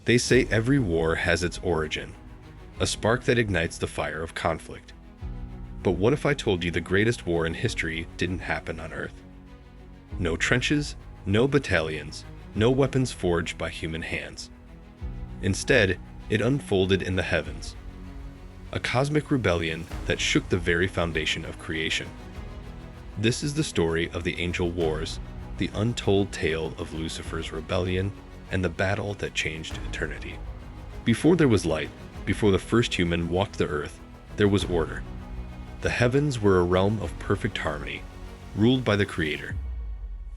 They say every war has its origin, a spark that ignites the fire of conflict. But what if I told you the greatest war in history didn't happen on Earth? No trenches, no battalions, no weapons forged by human hands. Instead, it unfolded in the heavens. A cosmic rebellion that shook the very foundation of creation. This is the story of the angel wars, the untold tale of Lucifer's rebellion, and the battle that changed eternity. Before there was light, before the first human walked the earth, there was order. The heavens were a realm of perfect harmony, ruled by the Creator.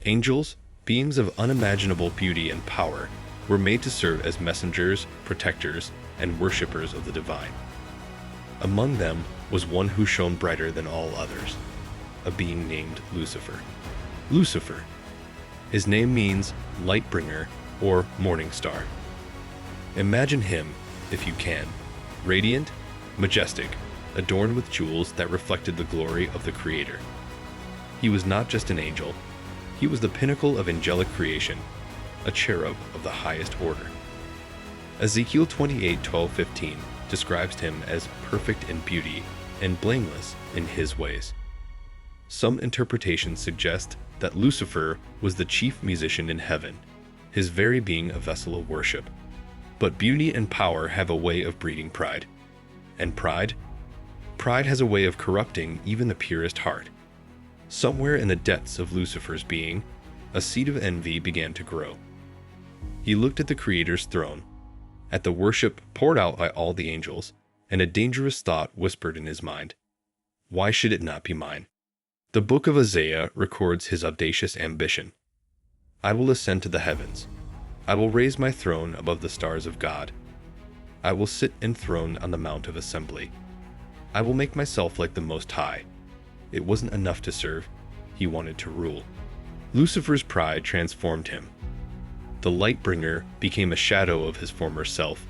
Angels, beings of unimaginable beauty and power, were made to serve as messengers, protectors, and worshippers of the divine. Among them was one who shone brighter than all others, a being named Lucifer. Lucifer. His name means light bringer or morning star. Imagine him, if you can, radiant, majestic, adorned with jewels that reflected the glory of the Creator. He was not just an angel, he was the pinnacle of angelic creation, a cherub of the highest order. Ezekiel 28:12-15 describes him as perfect in beauty and blameless in his ways. Some interpretations suggest that Lucifer was the chief musician in heaven, his very being a vessel of worship. But beauty and power have a way of breeding pride. And pride? Pride has a way of corrupting even the purest heart. Somewhere in the depths of Lucifer's being, a seed of envy began to grow. He looked at the Creator's throne, at the worship poured out by all the angels, and a dangerous thought whispered in his mind. Why should it not be mine? The book of Isaiah records his audacious ambition. I will ascend to the heavens. I will raise my throne above the stars of God. I will sit enthroned on the Mount of Assembly. I will make myself like the Most High. It wasn't enough to serve, he wanted to rule. Lucifer's pride transformed him. The light bringer became a shadow of his former self,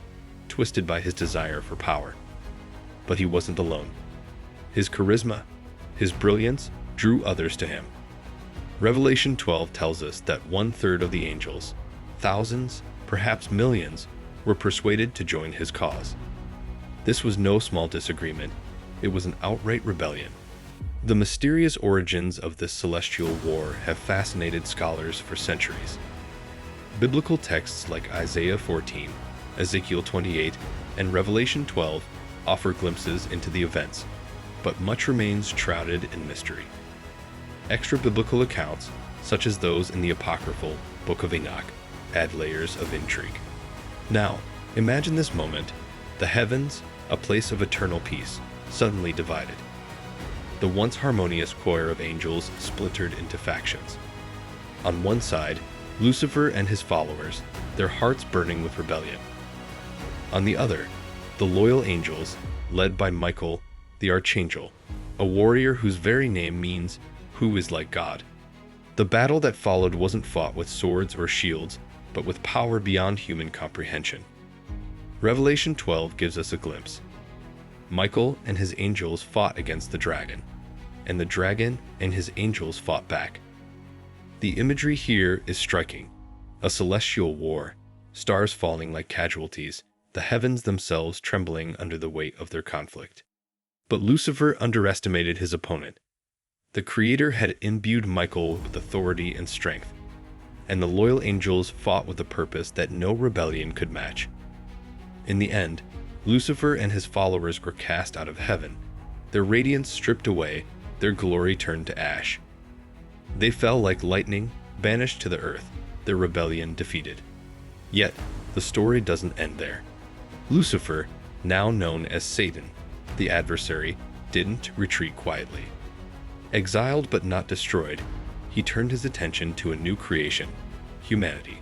twisted by his desire for power. But he wasn't alone. His charisma, his brilliance, drew others to him. Revelation 12 tells us that 1/3 of the angels, thousands, perhaps millions, were persuaded to join his cause. This was no small disagreement. It was an outright rebellion. The mysterious origins of this celestial war have fascinated scholars for centuries. Biblical texts like Isaiah 14, Ezekiel 28, and Revelation 12 offer glimpses into the events, but much remains shrouded in mystery. Extra-biblical accounts, such as those in the apocryphal Book of Enoch, add layers of intrigue. Now, imagine this moment: the heavens, a place of eternal peace, suddenly divided. The once harmonious choir of angels splintered into factions. On one side, Lucifer and his followers, their hearts burning with rebellion. On the other, the loyal angels, led by Michael, the archangel, a warrior whose very name means "who is like God." The battle that followed wasn't fought with swords or shields, but with power beyond human comprehension. Revelation 12 gives us a glimpse. Michael and his angels fought against the dragon, and the dragon and his angels fought back. The imagery here is striking. A celestial war, stars falling like casualties, the heavens themselves trembling under the weight of their conflict. But Lucifer underestimated his opponent. The Creator had imbued Michael with authority and strength, and the loyal angels fought with a purpose that no rebellion could match. In the end, Lucifer and his followers were cast out of heaven, their radiance stripped away, their glory turned to ash. They fell like lightning, banished to the earth, their rebellion defeated. Yet, the story doesn't end there. Lucifer, now known as Satan, the adversary, didn't retreat quietly. Exiled but not destroyed, he turned his attention to a new creation, humanity.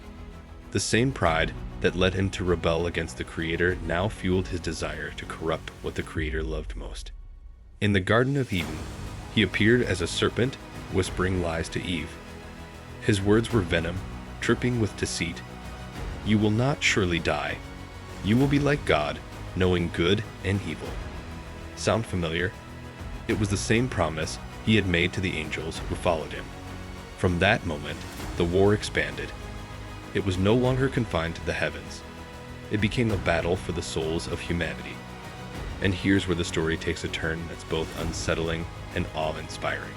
The same pride that led him to rebel against the Creator now fueled his desire to corrupt what the Creator loved most. In the Garden of Eden, he appeared as a serpent, whispering lies to Eve. His words were venom, dripping with deceit. "You will not surely die. You will be like God, knowing good and evil." Sound familiar? It was the same promise he had made to the angels who followed him. From that moment, the war expanded. It was no longer confined to the heavens. it became a battle for the souls of humanity. And here's where the story takes a turn that's both unsettling and awe-inspiring.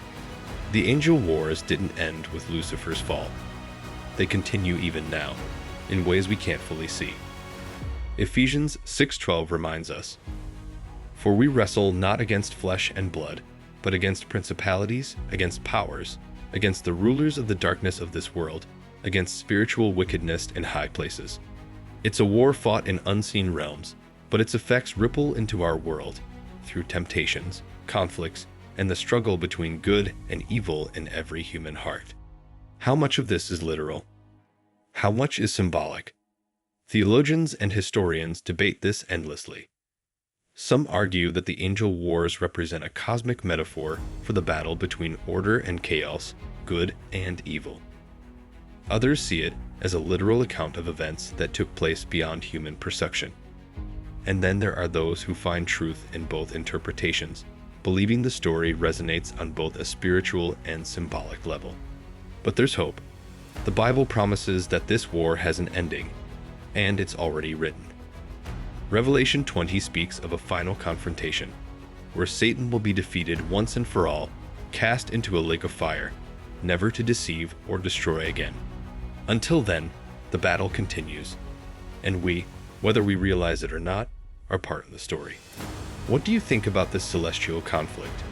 The angel wars didn't end with Lucifer's fall. They continue even now, in ways we can't fully see. Ephesians 6:12 reminds us, "For we wrestle not against flesh and blood, but against principalities, against powers, against the rulers of the darkness of this world, against spiritual wickedness in high places." It's a war fought in unseen realms, but its effects ripple into our world through temptations, conflicts, and the struggle between good and evil in every human heart. How much of this is literal? How much is symbolic? Theologians and historians debate this endlessly. Some argue that the angel wars represent a cosmic metaphor for the battle between order and chaos, good and evil. Others see it as a literal account of events that took place beyond human perception. And then there are those who find truth in both interpretations, believing the story resonates on both a spiritual and symbolic level. But there's hope. The Bible promises that this war has an ending, and it's already written. Revelation 20 speaks of a final confrontation, where Satan will be defeated once and for all, cast into a lake of fire, never to deceive or destroy again. Until then, the battle continues, and we, whether we realize it or not, are part of the story. What do you think about this celestial conflict?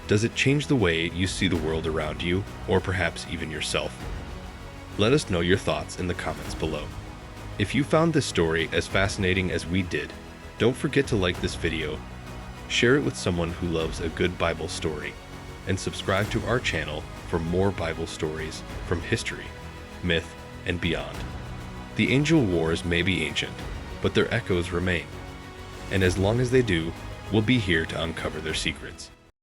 Does it change the way you see the world around you, or perhaps even yourself? Let us know your thoughts in the comments below. If you found this story as fascinating as we did, don't forget to like this video, share it with someone who loves a good Bible story, and subscribe to our channel for more Bible stories from history, myth, and beyond. The angel wars may be ancient, but their echoes remain. And as long as they do, we'll be here to uncover their secrets.